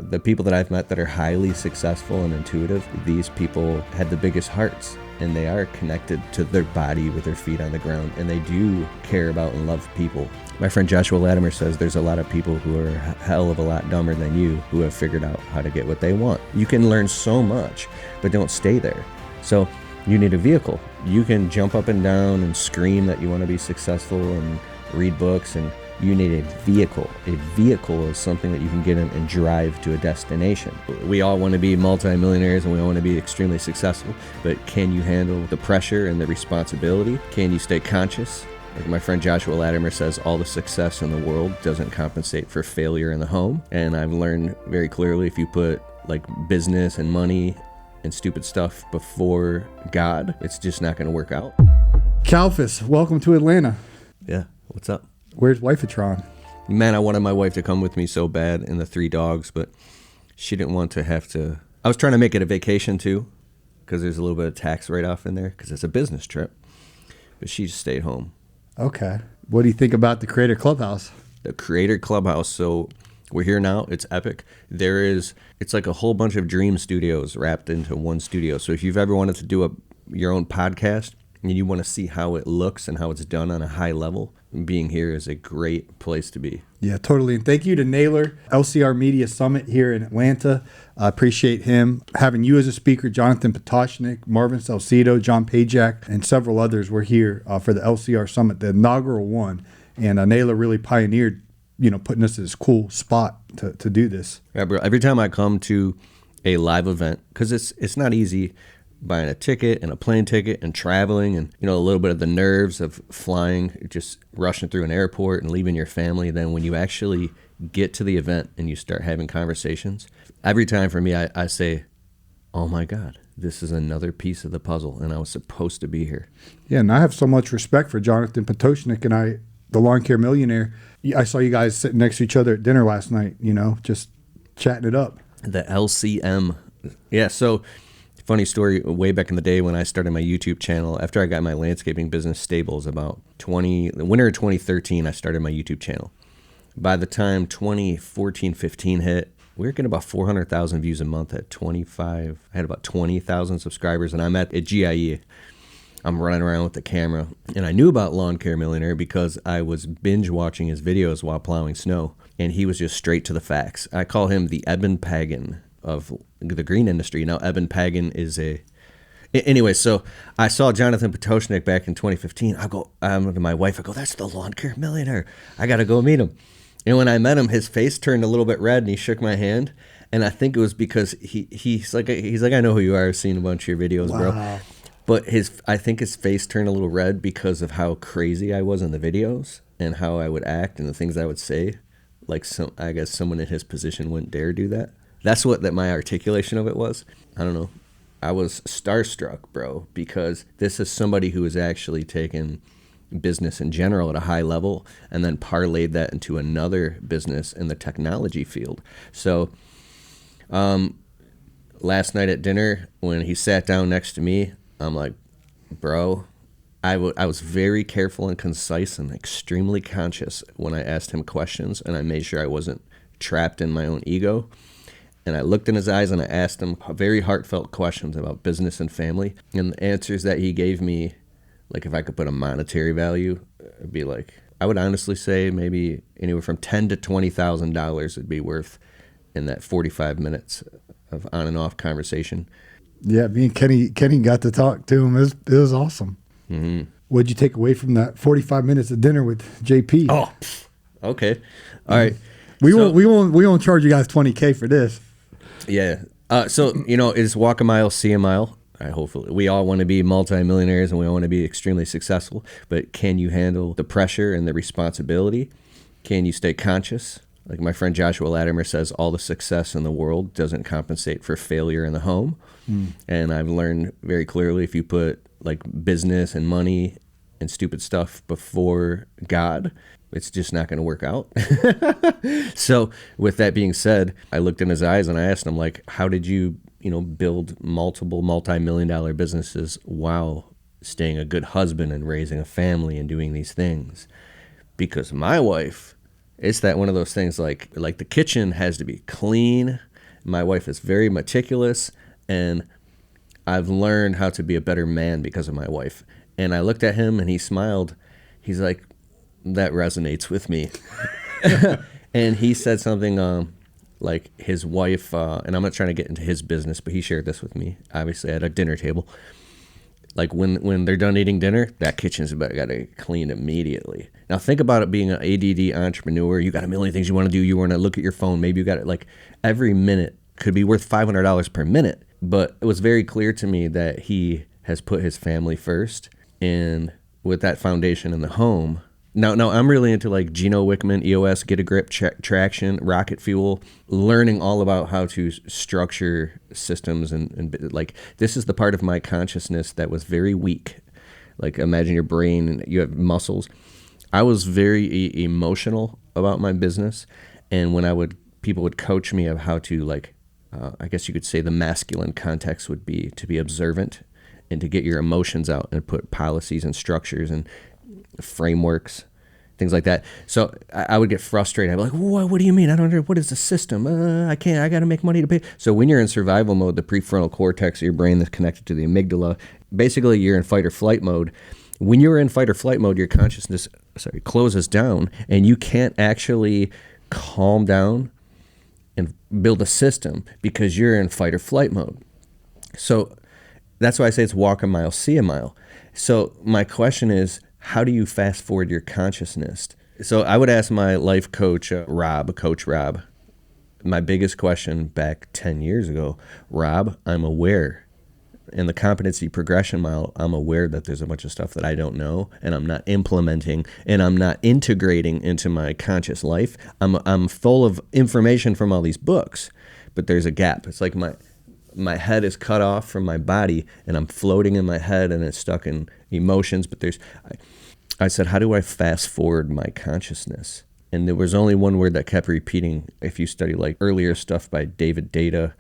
The people that I've met that are highly successful and intuitive, these people had the biggest hearts, and they are connected to their body with their feet on the ground, and they do care about and love people. My friend Joshua Latimer says there's a lot of people who are a hell of a lot dumber than you who have figured out how to get what they want. You can learn so much, but don't stay there. So you need a vehicle. You can jump up and down and scream that you want to be successful and read books, and you need a vehicle. A vehicle is something that you can get in and drive to a destination. We all want to be multimillionaires and we all want to be extremely successful, but can you handle the pressure and the responsibility? Can you stay conscious? Like my friend Joshua Latimer says, all the success in the world doesn't compensate for failure in the home. And I've learned very clearly, if you put like business and money and stupid stuff before God, it's just not going to work out. Kalfas, welcome to Atlanta. Yeah, what's up? Where's Wifetron? Man, I wanted my wife to come with me so bad, and the 3 dogs, but she didn't want to have to. I was trying to make it a vacation too, because there's a little bit of tax write-off in there, because it's a business trip. But she just stayed home. Okay. What do you think about the Creator Clubhouse? The Creator Clubhouse. So we're here now. It's epic. It's like a whole bunch of dream studios wrapped into one studio. So if you've ever wanted to do your own podcast and you want to see how it looks and how it's done on a high level, being here is a great place to be. Yeah, totally. And thank you to Naylor, LCR Media Summit here in Atlanta. I appreciate him having you as a speaker, Jonathan Potoshnik, Marvin Salcedo, John Pajak, and several others were here for the LCR Summit, the inaugural one. And Naylor really pioneered, putting us in this cool spot to do this. Yeah, bro. Every time I come to a live event, because it's not easy buying a ticket and a plane ticket and traveling and, a little bit of the nerves of flying, just rushing through an airport and leaving your family. Then when you actually get to the event and you start having conversations, every time for me, I say, oh my God, this is another piece of the puzzle and I was supposed to be here. Yeah, and I have so much respect for Jonathan Potoshnik and the Lawn Care Millionaire. I saw you guys sitting next to each other at dinner last night, just chatting it up. The LCM. Yeah, so funny story, way back in the day when I started my YouTube channel, after I got my landscaping business stables about the winter of 2013, I started my YouTube channel. By the time 2014-15 hit, we were getting about 400,000 views a month at 25. I had about 20,000 subscribers, and I'm at GIE. I'm running around with the camera, and I knew about Lawn Care Millionaire because I was binge watching his videos while plowing snow, and he was just straight to the facts. I call him the Eben Pagan of the green industry. Now, Eben Pagan is anyway, so I saw Jonathan Potoshnik back in 2015. I'm to my wife, I go, that's the Lawn Care Millionaire. I got to go meet him. And when I met him, his face turned a little bit red and he shook my hand. And I think it was because he's like, I know who you are. I've seen a bunch of your videos, wow, bro. But I think his face turned a little red because of how crazy I was in the videos and how I would act and the things I would say. Like, I guess someone in his position wouldn't dare do that. That's what my articulation of it was. I don't know. I was starstruck, bro, because this is somebody who has actually taken business in general at a high level and then parlayed that into another business in the technology field. So last night at dinner, when he sat down next to me, I'm like, bro, I was very careful and concise and extremely conscious when I asked him questions, and I made sure I wasn't trapped in my own ego. And I looked in his eyes and I asked him very heartfelt questions about business and family. And the answers that he gave me, like if I could put a monetary value, it'd be like, I would honestly say maybe anywhere from $10,000 to $20,000 would be worth in that 45 minutes of on and off conversation. Yeah, me and Kenny got to talk to him. It was awesome. Mm-hmm. What'd you take away from that 45 minutes of dinner with JP? Oh, okay. All right. We won't charge you guys $20K for this. Yeah. So, is walk a mile, see a mile. Hopefully, we all want to be multimillionaires and we all want to be extremely successful. But can you handle the pressure and the responsibility? Can you stay conscious? Like my friend Joshua Latimer says, all the success in the world doesn't compensate for failure in the home. And I've learned very clearly, if you put like business and money and stupid stuff before God, it's just not going to work out. So with that being said, I looked in his eyes and I asked him, like, how did you, build multiple multi-million-dollar businesses while staying a good husband and raising a family and doing these things? Because my wife, it's that one of those things like the kitchen has to be clean. My wife is very meticulous, and I've learned how to be a better man because of my wife. And I looked at him and he smiled. He's like, that resonates with me. And he said something like his wife, and I'm not trying to get into his business, but he shared this with me, obviously at a dinner table. Like when they're done eating dinner, that kitchen's got to clean immediately. Now think about it being an ADD entrepreneur. You got a million things you want to do. You want to look at your phone. Maybe you got it like every minute could be worth $500 per minute. But it was very clear to me that he has put his family first. And with that foundation in the home, now I'm really into like Gino Wickman, EOS, Get a Grip, Traction, Rocket Fuel, learning all about how to structure systems and like this is the part of my consciousness that was very weak. Like imagine your brain and you have muscles. I was very emotional about my business, and when people would coach me of how to like, I guess you could say the masculine context would be to be observant and to get your emotions out and put policies and structures and frameworks, things like that. So I would get frustrated. I'd be like, what do you mean? I don't understand. What is the system? I got to make money to pay. So when you're in survival mode, the prefrontal cortex of your brain that's connected to the amygdala, basically you're in fight or flight mode. When you're in fight or flight mode, your consciousness closes down and you can't actually calm down and build a system because you're in fight or flight mode. So that's why I say it's walk a mile, see a mile. So my question is, how do you fast forward your consciousness? So I would ask my life coach, Coach Rob, my biggest question back 10 years ago, Rob, I'm aware in the competency progression mile, I'm aware that there's a bunch of stuff that I don't know and I'm not implementing and I'm not integrating into my conscious life. I'm full of information from all these books, but there's a gap. It's like my head is cut off from my body and I'm floating in my head and it's stuck in emotions. But I said, how do I fast forward my consciousness? And there was only one word that kept repeating. If you study like earlier stuff by David Data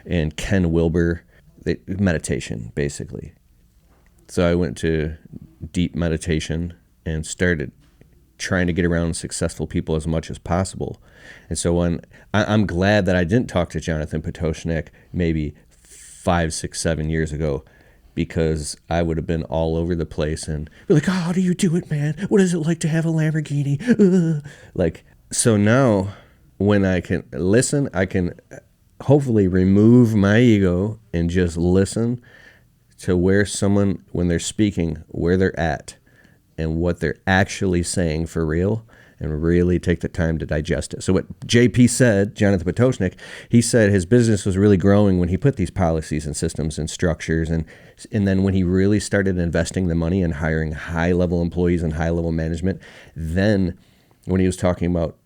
and Ken Wilber, meditation, basically. So I went to deep meditation and started trying to get around successful people as much as possible. And so when I'm glad that I didn't talk to Jonathan Potoshnik maybe 5, 6, 7 years ago, because I would have been all over the place and be like, oh, how do you do it, man? What is it like to have a Lamborghini? So now when I can listen, I can hopefully remove my ego and just listen to where someone, when they're speaking, where they're at and what they're actually saying for real, and really take the time to digest it. So what JP said, Jonathan Potoshnik, he said his business was really growing when he put these policies and systems and structures, and then when he really started investing the money and hiring high-level employees and high-level management, then when he was talking about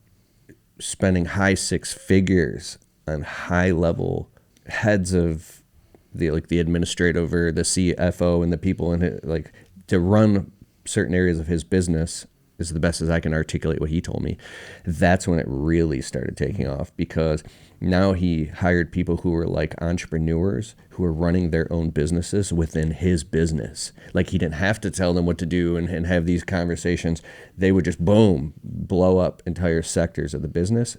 spending high six figures on high-level heads of the administrative or the CFO and the people in it, like to run certain areas of his business is the best as I can articulate what he told me. That's when it really started taking off, because now he hired people who were like entrepreneurs who were running their own businesses within his business. Like he didn't have to tell them what to do and have these conversations. They would just boom, blow up entire sectors of the business.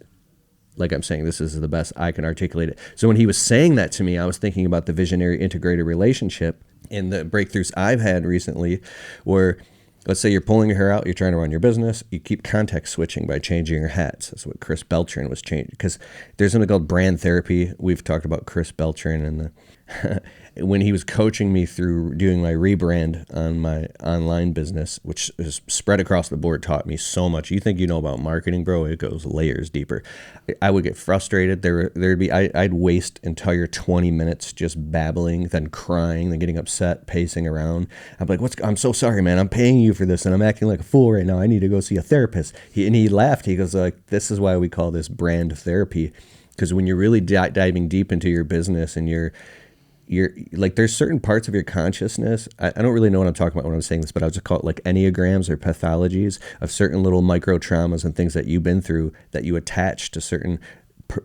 Like I'm saying, this is the best I can articulate it. So when he was saying that to me, I was thinking about the visionary integrated relationship and the breakthroughs I've had recently where, let's say you're pulling your hair out, you're trying to run your business, you keep context switching by changing your hats. That's what Chris Beltran was changing, because there's something called brand therapy. We've talked about Chris Beltran and when he was coaching me through doing my rebrand on my online business, which is spread across the board, taught me so much. You think you know about marketing, bro? It goes layers deeper. I would get frustrated. I'd waste entire 20 minutes just babbling, then crying, then getting upset, pacing around. I'm like, I'm so sorry, man. I'm paying you for this, and I'm acting like a fool right now. I need to go see a therapist. He laughed. He goes, like, this is why we call this brand therapy, because when you're really diving deep into your business and you're like, there's certain parts of your consciousness. I don't really know what I'm talking about when I'm saying this, but I would just call it like enneagrams or pathologies of certain little micro traumas and things that you've been through that you attach to certain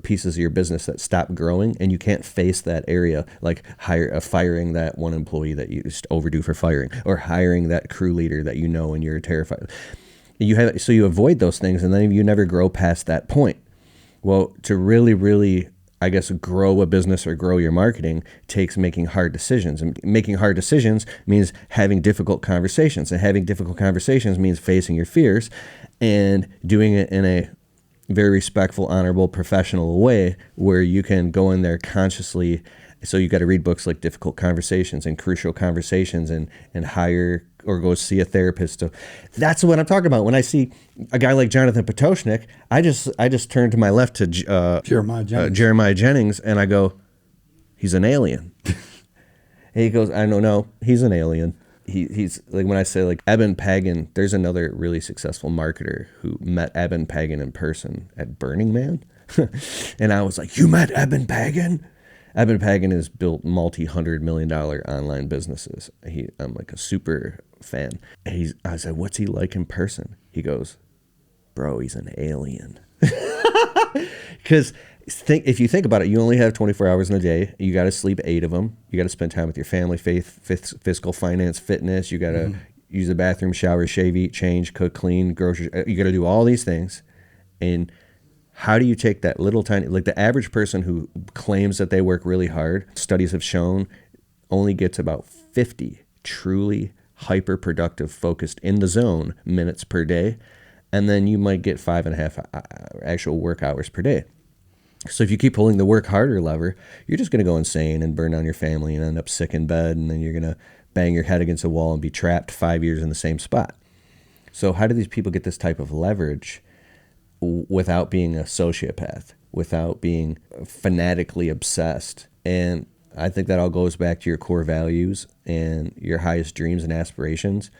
pieces of your business that stop growing, and you can't face that area, like firing that one employee that you just overdue for firing, or hiring that crew leader that you know and you're terrified. So you avoid those things, and then you never grow past that point. Well, to really, really I guess, grow a business or grow your marketing takes making hard decisions. And making hard decisions means having difficult conversations. And having difficult conversations means facing your fears and doing it in a very respectful, honorable, professional way where you can go in there consciously. So you got to read books like Difficult Conversations and Crucial Conversations and hire or go see a therapist. So that's what I'm talking about. When I see a guy like Jonathan Potoshnik, I just turn to my left to Jeremiah Jennings and I go, he's an alien. And he goes, I don't know, he's an alien. He's like, when I say like Eben Pagan, there's another really successful marketer who met Eben Pagan in person at Burning Man. And I was like, you met Eben Pagan? Eben Pagan has built multi-$100-million online businesses. I'm like a super fan. I said, what's he like in person? He goes, bro, he's an alien. Because if you think about it, you only have 24 hours in a day. You got to sleep 8 of them. You got to spend time with your family, faith, fiscal, finance, fitness. You got to use the bathroom, shower, shave, eat, change, cook, clean, groceries. You got to do all these things. And how do you take that little tiny, like the average person who claims that they work really hard, studies have shown, only gets about 50 truly hyper-productive, focused in the zone minutes per day. And then you might get 5.5 actual work hours per day. So if you keep pulling the work harder lever, you're just going to go insane and burn down your family and end up sick in bed. And then you're going to bang your head against a wall and be trapped 5 years in the same spot. So how do these people get this type of leverage without being a sociopath, without being fanatically obsessed? And I think that all goes back to your core values and your highest dreams and aspirations.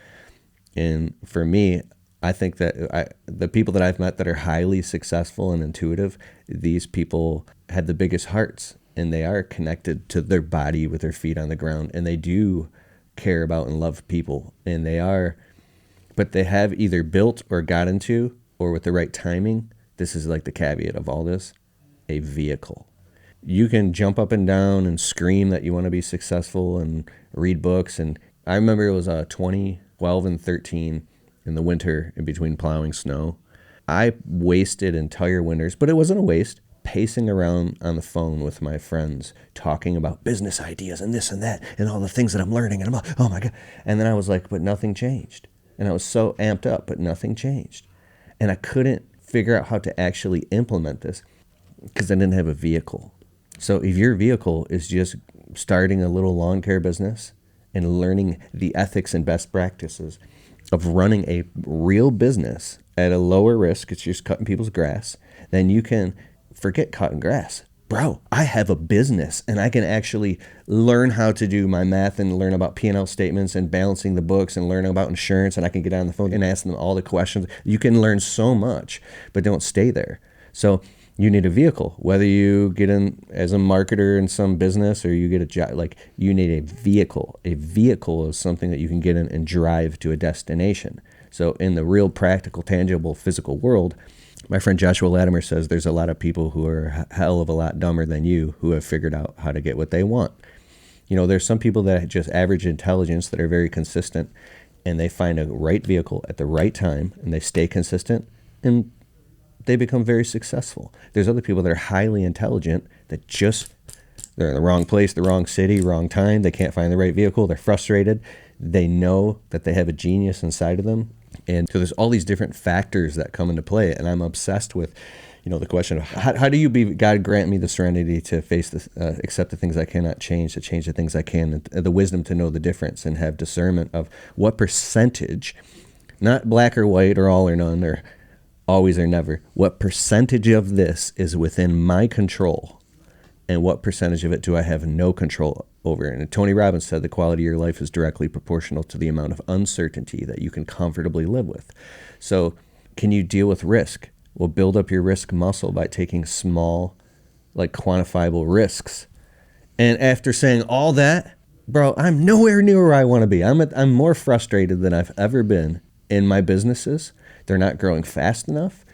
And for me, I think that the people that I've met that are highly successful and intuitive, these people have the biggest hearts, and they are connected to their body with their feet on the ground, and they do care about and love people, and but they have either built or got into, or with the right timing, this is like the caveat of all this, a vehicle. You can jump up and down and scream that you want to be successful and read books. And I remember it was 2012 and 13 in the winter in between plowing snow. I wasted entire winters, but it wasn't a waste, pacing around on the phone with my friends, talking about business ideas and this and that and all the things that I'm learning. And I'm like, oh my God. And then I was like, but nothing changed. And I was so amped up, but nothing changed. And I couldn't figure out how to actually implement this because I didn't have a vehicle. So if your vehicle is just starting a little lawn care business and learning the ethics and best practices of running a real business at a lower risk, it's just cutting people's grass, then you can forget cutting grass. Bro, I have a business and I can actually learn how to do my math and learn about P&L statements and balancing the books and learn about insurance, and I can get on the phone and ask them all the questions. You can learn so much, but don't stay there. So you need a vehicle, whether you get in as a marketer in some business or you get a job, like you need a vehicle. A vehicle is something that you can get in and drive to a destination. So in the real practical, tangible, physical world, my friend Joshua Latimer says there's a lot of people who are a hell of a lot dumber than you who have figured out how to get what they want. You know, there's some people that just average intelligence that are very consistent, and they find a right vehicle at the right time and they stay consistent and they become very successful. There's other people that are highly intelligent that they're in the wrong place, the wrong city, wrong time. They can't find the right vehicle. They're frustrated. They know that they have a genius inside of them. And so there's all these different factors that come into play. And I'm obsessed with, the question of how do you God grant me the serenity to face this, accept the things I cannot change, to change the things I can, and the wisdom to know the difference and have discernment of what percentage, not black or white or all or none or always or never, what percentage of this is within my control and what percentage of it do I have no control over. And Tony Robbins said the quality of your life is directly proportional to the amount of uncertainty that you can comfortably live with. So can you deal with risk? Well, build up your risk muscle by taking small, like quantifiable risks. And after saying all that, bro, I'm nowhere near where I want to be. I'm more frustrated than I've ever been in my businesses. They're not growing fast enough.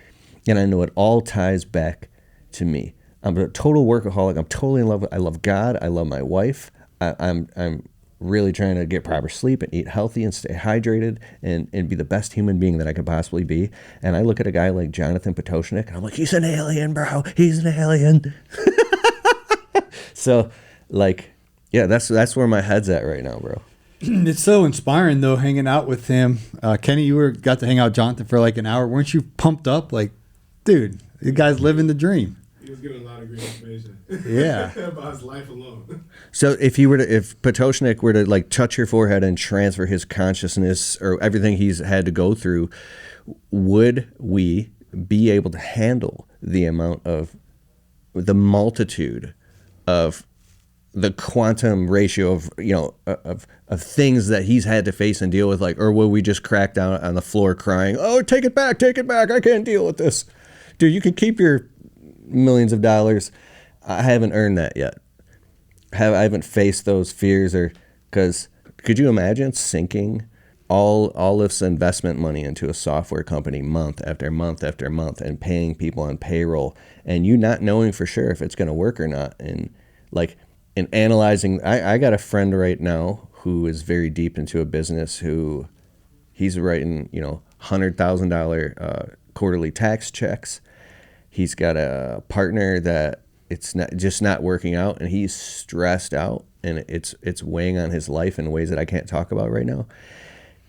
And I know it all ties back to me. I'm a total workaholic. I'm totally in love with, I love God. I love my wife. I'm really trying to get proper sleep and eat healthy and stay hydrated and be the best human being that I could possibly be. And I look at a guy like Jonathan Potoshnik and I'm like, he's an alien, bro. He's an alien. So, like, yeah, that's where my head's at right now, bro. It's so inspiring though, hanging out with him. Kenny, got to hang out with Jonathan for like an hour. Weren't you pumped up? Like, dude, you guys living the dream. He was giving a lot of great information. Yeah. About his life alone. So if Potoshnik were to like touch your forehead and transfer his consciousness or everything he's had to go through, would we be able to handle the multitude of the quantum ratio of, of things that he's had to face and deal with, like, or will we just crack down on the floor crying, oh, take it back, I can't deal with this. Dude, you can keep your millions of dollars. I haven't earned that yet. I haven't faced those fears, or because could you imagine sinking all this investment money into a software company month after month after month and paying people on payroll and you not knowing for sure if it's going to work or not, and analyzing. I got a friend right now who is very deep into a business who he's writing $100,000 quarterly tax checks. He's got a partner that it's not working out, and he's stressed out, and it's weighing on his life in ways that I can't talk about right now,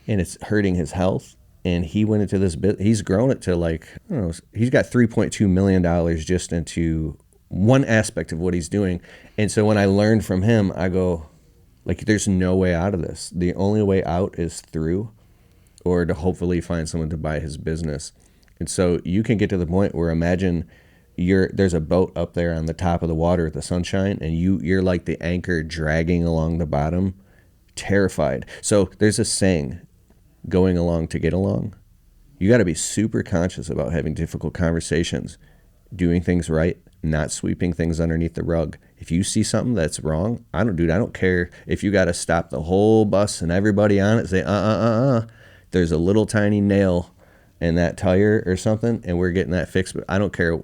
and it's hurting his health. And he went into this bit. He's grown it to he's got $3.2 million just into one aspect of what he's doing. And so when I learned from him, I go, there's no way out of this. The only way out is through, or to hopefully find someone to buy his business. And so you can get to the point where imagine there's a boat up there on the top of the water with the sunshine, and you're like the anchor dragging along the bottom, terrified. So there's a saying, going along to get along. You got to be super conscious about having difficult conversations, doing things right, not sweeping things underneath the rug. If you see something that's wrong, I don't care if you got to stop the whole bus and everybody on it, say, there's a little tiny nail in that tire or something, and we're getting that fixed. But I don't care.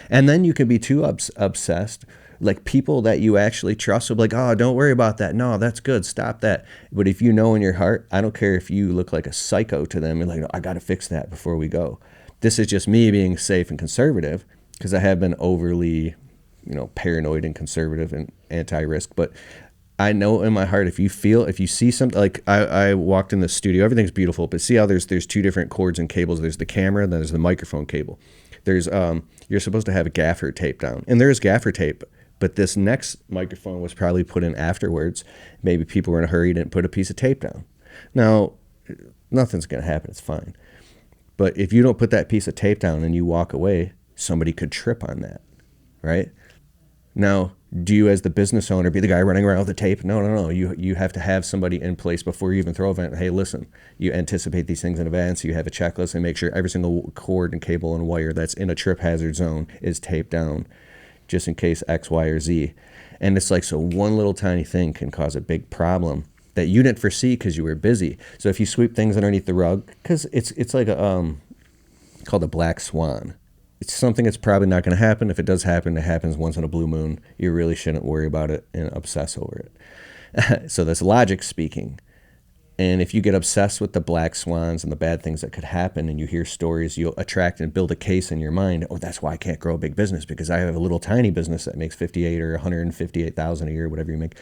And then you can be too obsessed. Like, people that you actually trust will be like, oh, don't worry about that. No, that's good. Stop that. But if you know in your heart, I don't care if you look like a psycho to them, and like, no, I got to fix that before we go. This is just me being safe and conservative, because I have been overly, paranoid and conservative and anti-risk. But I know in my heart, if you see something, like I walked in the studio, everything's beautiful, but see how there's two different cords and cables. There's the camera, and then there's the microphone cable. There's you're supposed to have a gaffer tape down, and there's gaffer tape, but this next microphone was probably put in afterwards. Maybe people were in a hurry, didn't put a piece of tape down. Now, nothing's going to happen. It's fine. But if you don't put that piece of tape down and you walk away, somebody could trip on that, right? Now, do you as the business owner be the guy running around with the tape? No. You have to have somebody in place before you even throw an event. Hey, listen, you anticipate these things in advance. You have a checklist and make sure every single cord and cable and wire that's in a trip hazard zone is taped down, just in case X, Y, or Z. And it's like, so one little tiny thing can cause a big problem that you didn't foresee because you were busy. So if you sweep things underneath the rug, because it's like called a black swan. It's something that's probably not going to happen. If it does happen, it happens once in a blue moon. You really shouldn't worry about it and obsess over it. So that's logic speaking. And if you get obsessed with the black swans and the bad things that could happen, and you hear stories, you'll attract and build a case in your mind. Oh, that's why I can't grow a big business, because I have a little tiny business that makes 58 or 158,000 a year, whatever you make.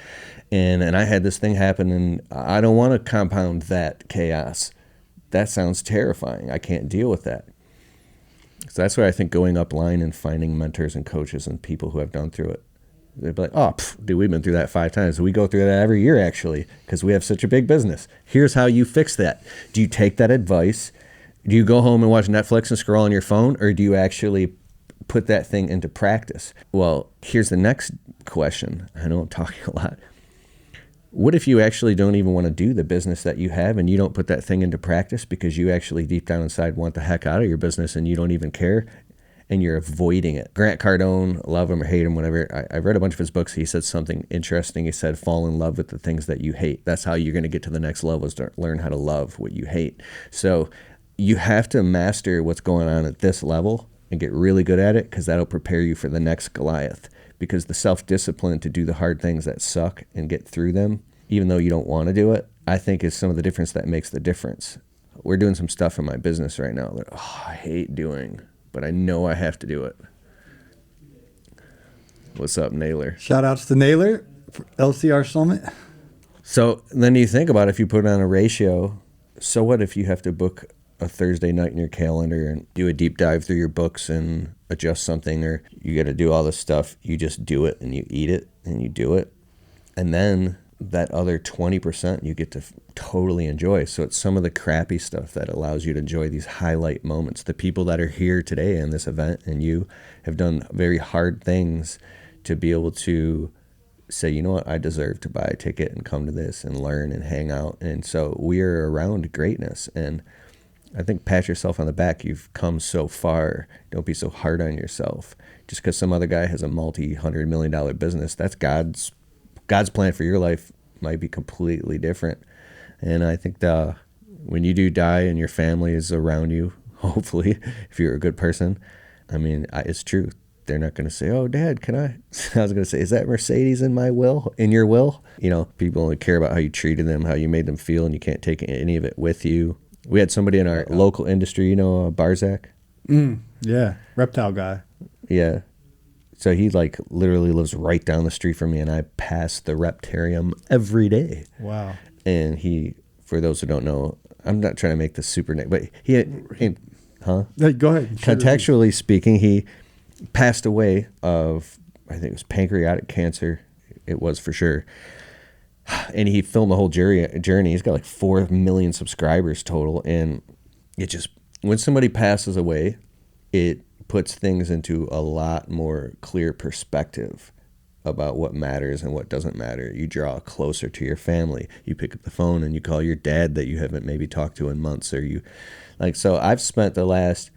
And I had this thing happen, and I don't want to compound that chaos. That sounds terrifying. I can't deal with that. So that's why I think going up line and finding mentors and coaches and people who have done through it. They'd be like, oh, dude, we've been through that 5 times. We go through that every year, actually, because we have such a big business. Here's how you fix that. Do you take that advice? Do you go home and watch Netflix and scroll on your phone, or do you actually put that thing into practice? Well, here's the next question. I know I'm talking a lot. What if you actually don't even want to do the business that you have, and you don't put that thing into practice because you actually deep down inside want the heck out of your business and you don't even care, and you're avoiding it? Grant Cardone, love him or hate him, whatever. I read a bunch of his books. He said something interesting. He said, fall in love with the things that you hate. That's how you're going to get to the next level, is to learn how to love what you hate. So you have to master what's going on at this level and get really good at it, because that'll prepare you for the next Goliath. Because the self-discipline to do the hard things that suck and get through them, even though you don't want to do it, I think is some of the difference that makes the difference. We're doing some stuff in my business right now that I hate doing, but I know I have to do it. What's up, Naylor? Shout outs to Naylor for LCR Summit. So then you think about if you put on a ratio, so what if you have to book a Thursday night in your calendar and do a deep dive through your books and adjust something, or you got to do all this stuff. You just do it and you eat it and you do it. And then that other 20% you get to totally enjoy. So it's some of the crappy stuff that allows you to enjoy these highlight moments. The people that are here today in this event and you have done very hard things to be able to say, you know what, I deserve to buy a ticket and come to this and learn and hang out. And so we are around greatness. And I think pat yourself on the back. You've come so far. Don't be so hard on yourself. Just because some other guy has a multi-$100 million business, that's God's plan for your life might be completely different. And I think when you do die and your family is around you, hopefully, if you're a good person, I mean, it's true. They're not going to say, oh, Dad, can I? I was going to say, is that Mercedes in your will? You know, people only care about how you treated them, how you made them feel, and you can't take any of it with you. We had somebody in our local industry, you know, Barzak. Yeah, reptile guy. Yeah. So he like literally lives right down the street from me, and I pass the Reptarium every day. Wow. And he, for those who don't know, I'm not trying to make this super, but huh? Hey, go ahead. Contextually speaking, he passed away of, I think it was pancreatic cancer. It was for sure. And he filmed the whole journey. He's got like 4 million subscribers total. And it just, when somebody passes away, it puts things into a lot more clear perspective about what matters and what doesn't matter. You draw closer to your family. You pick up the phone and you call your dad that you haven't maybe talked to in months, or you like, so I've spent the last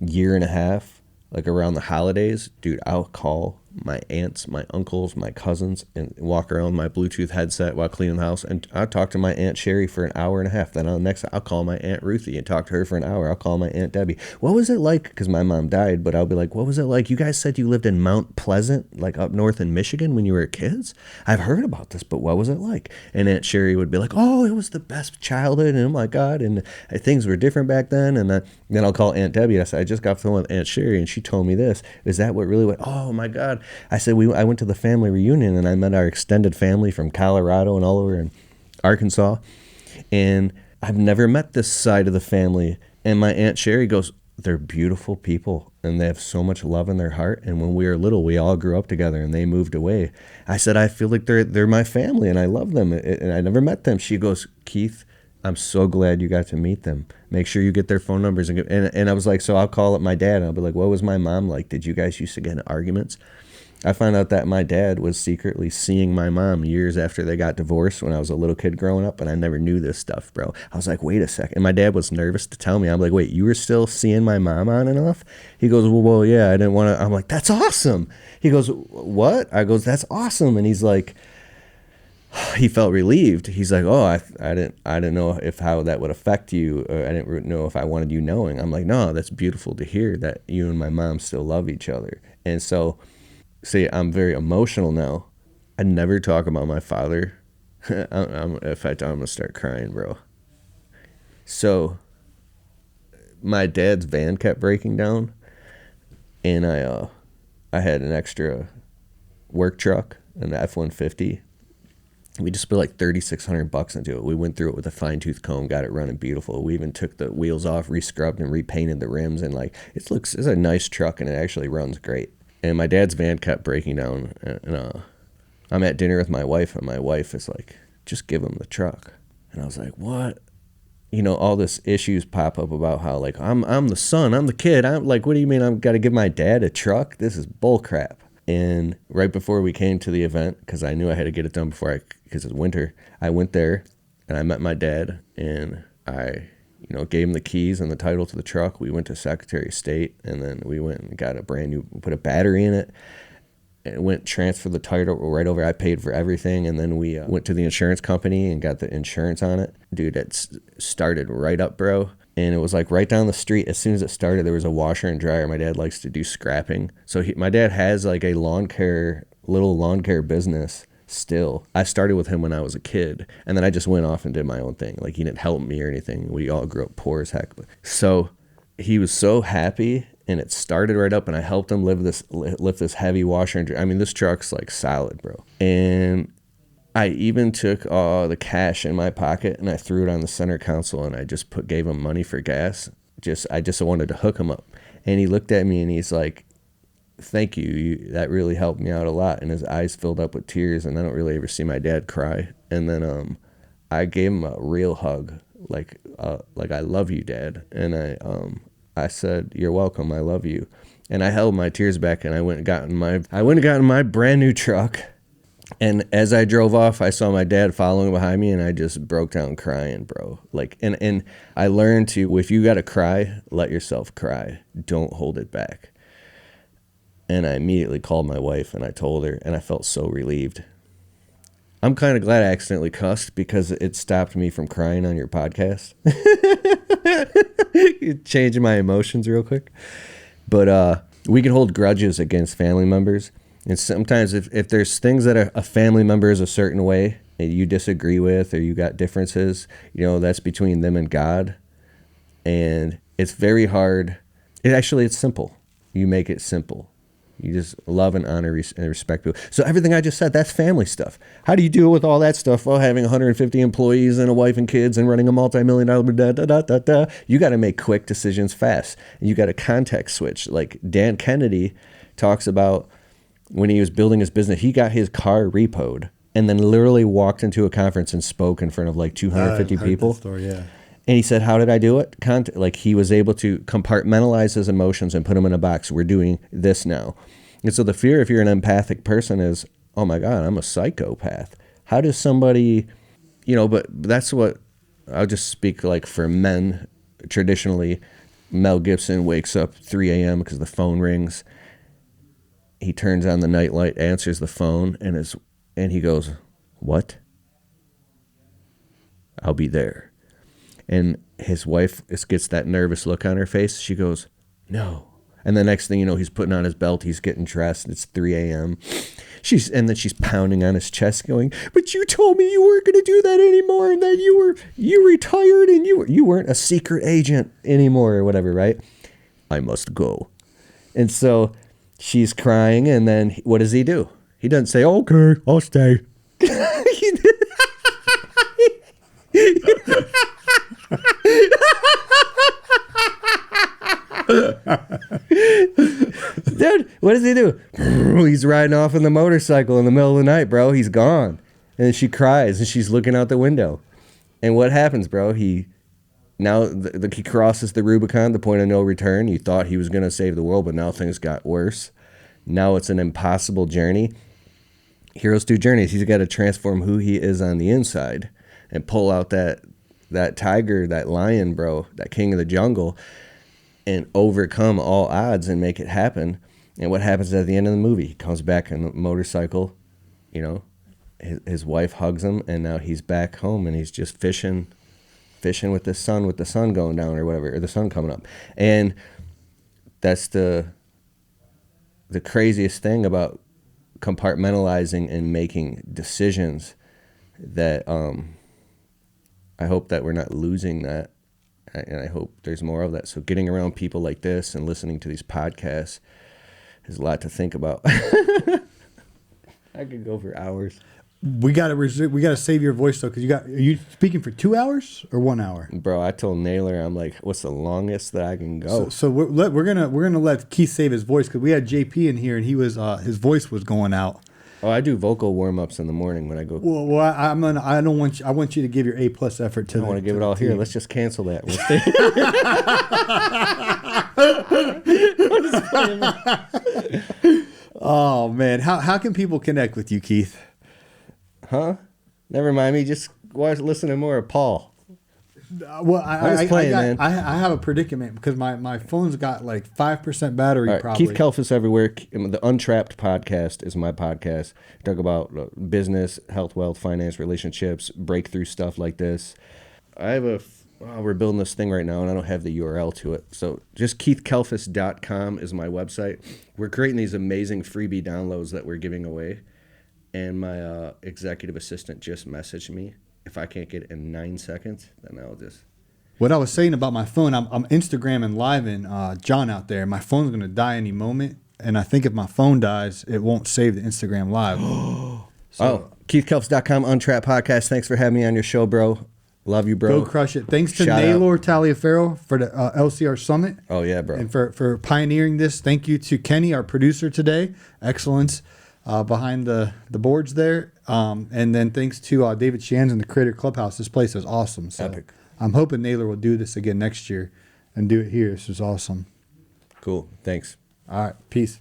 year and a half, like around the holidays, dude, I'll call my aunts, my uncles, my cousins, and walk around my Bluetooth headset while cleaning the house. And I'll talk to my Aunt Sherry for an hour and a half. Then I'll call my Aunt Ruthie and talk to her for an hour. I'll call my Aunt Debbie. What was it like? Because my mom died, but I'll be like, what was it like? You guys said you lived in Mount Pleasant, like up north in Michigan when you were kids? I've heard about this, but what was it like? And Aunt Sherry would be like, oh, it was the best childhood. And oh my God. And things were different back then. And then I'll call Aunt Debbie. I said, I just got off the phone with Aunt Sherry and she told me this. Is that what really went? Oh my God. I said, I went to the family reunion and I met our extended family from Colorado and all over in Arkansas. And I've never met this side of the family. And my Aunt Sherry goes, they're beautiful people and they have so much love in their heart. And when we were little, we all grew up together and they moved away. I said, I feel like they're my family and I love them. And I never met them. She goes, Keith, I'm so glad you got to meet them. Make sure you get their phone numbers. And I was like, so I'll call up my dad and I'll be like, what was my mom like? Did you guys used to get in arguments? I found out that my dad was secretly seeing my mom years after they got divorced when I was a little kid growing up, and I never knew this stuff, bro. I was like, wait a second. And my dad was nervous to tell me. I'm like, wait, you were still seeing my mom on and off? He goes, well, yeah, I didn't want to. I'm like, that's awesome. He goes, what? I goes, that's awesome. And he's like, he felt relieved. He's like, oh, I didn't know how that would affect you. Or I didn't know if I wanted you knowing. I'm like, no, that's beautiful to hear that you and my mom still love each other. And so, see, I'm very emotional now. I never talk about my father. If I don't, I'm going to start crying, bro. So, my dad's van kept breaking down, and I had an extra work truck, an F-150. We just put like $3,600 into it. We went through it with a fine-tooth comb, got it running beautiful. We even took the wheels off, re-scrubbed and repainted the rims, and like it's a nice truck, and it actually runs great. And my dad's van kept breaking down, and I'm at dinner with my wife, and my wife is like, just give him the truck. And I was like, what? You know, all this issues pop up about how, like, I'm the son, I'm the kid. I'm like, what do you mean I've got to give my dad a truck? This is bull crap. And right before we came to the event, because I knew I had to get it done because it's winter, I went there, and I met my dad, and I gave him the keys and the title to the truck. We went to Secretary of State, and then we went and got put a battery in it, and transferred the title right over. I paid for everything, and then we went to the insurance company and got the insurance on it. Dude, it started right up, bro. And it was like right down the street. As soon as it started, there was a washer and dryer. My dad likes to do scrapping. So my dad has like a little lawn care business still. I started with him when I was a kid, and then I just went off and did my own thing. Like, he didn't help me or anything. We all grew up poor as heck. So he was so happy, and it started right up, and I helped him lift this heavy washer. And I mean, this truck's like solid, bro. And I even took the cash in my pocket and I threw it on the center console, and I just gave him money for gas. I just wanted to hook him up. And he looked at me and he's like, thank you. That really helped me out a lot. And his eyes filled up with tears, and I don't really ever see my dad cry. And then I gave him a real hug, like I love you, Dad. And I said, you're welcome. I love you. And I held my tears back, and I went and got in my brand new truck. And as I drove off, I saw my dad following behind me, and I just broke down crying, bro. Like, and I learned to, if you got to cry, let yourself cry. Don't hold it back. And I immediately called my wife, and I told her, and I felt so relieved. I'm kind of glad I accidentally cussed, because it stopped me from crying on your podcast. Changing my emotions real quick. But we can hold grudges against family members. And sometimes if there's things that a family member is a certain way and you disagree with, or you got differences, that's between them and God. And it's very hard. It's simple. You make it simple. You just love and honor and respect people. So everything I just said, that's family stuff. How do you deal with all that stuff? Well, having 150 employees and a wife and kids and running a multi-million-dollar you got to make quick decisions fast. And you got to context switch. Like Dan Kennedy talks about, when he was building his business, he got his car repoed and then literally walked into a conference and spoke in front of like 250 people. Story, yeah. And he said, how did I do it? Like he was able to compartmentalize his emotions and put them in a box. We're doing this now. And so the fear, if you're an empathic person, is, oh my God, I'm a psychopath. How does somebody, but that's what, I'll just speak like for men. Traditionally, Mel Gibson wakes up 3 a.m. because the phone rings. He turns on the nightlight, answers the phone, and he goes, what? I'll be there. And his wife gets that nervous look on her face. She goes, no. And the next thing you know, he's putting on his belt, he's getting dressed, it's 3 a.m. And then she's pounding on his chest going, but you told me you weren't going to do that anymore, and that you retired, and you weren't a secret agent anymore, or whatever, right? I must go. And so she's crying, and then what does he do? He doesn't say, okay, I'll stay. Dude, what does he do? He's riding off on the motorcycle in the middle of the night, bro. He's gone. And then she cries, and she's looking out the window. And what happens, bro? He crosses the Rubicon, the point of no return. You thought he was going to save the world, but now things got worse. Now it's an impossible journey. Heroes do journeys. He's got to transform who he is on the inside and pull out that tiger, that lion, bro, that king of the jungle, and overcome all odds and make it happen. And what happens at the end of the movie? He comes back on the motorcycle, his wife hugs him, and now he's back home, and he's just fishing with the sun going down or whatever, or the sun coming up. And that's the craziest thing about compartmentalizing and making decisions, that I hope that we're not losing that, and I hope there's more of that. So getting around people like this and listening to these podcasts is a lot to think about. I could go for hours. We gotta save your voice though, because are you speaking for 2 hours or 1 hour? Bro, I told Naylor, I'm like, what's the longest that I can go? So we're gonna let Keith save his voice, because we had JP in here and he was his voice was going out. Oh, I do vocal warm ups in the morning when I go. Well, I want you to give your A+ effort to. I want to give it all here. Let's just cancel that. Oh man, how can people connect with you, Keith? Huh? Never mind me. Just listen to more of Paul. Well, I have a predicament, because my phone's got like 5% battery. Right. Probably. Keith Kalfas everywhere. The Untrapped podcast is my podcast. I talk about business, health, wealth, finance, relationships, breakthrough stuff like this. I have we're building this thing right now, and I don't have the URL to it. So just keithkalfas.com is my website. We're creating these amazing freebie downloads that we're giving away. And my executive assistant just messaged me. If I can't get it in 9 seconds, then I'll just What I was saying about my phone, I'm Instagramming live and John out there. My phone's going to die any moment. And I think if my phone dies, it won't save the Instagram live. KeithKalfas.com, Untrapped Podcast. Thanks for having me on your show, bro. Love you, bro. Go crush it. Thanks to Shout Naylor Taliaferro for the LCR Summit. Oh, yeah, bro. And for pioneering this. Thank you to Kenny, our producer today. Excellence behind the boards there. And then thanks to David Shands and the Creator Clubhouse. This place is awesome. So Epic. I'm hoping Naylor will do this again next year and do it here. This is awesome. Cool. Thanks. All right. Peace.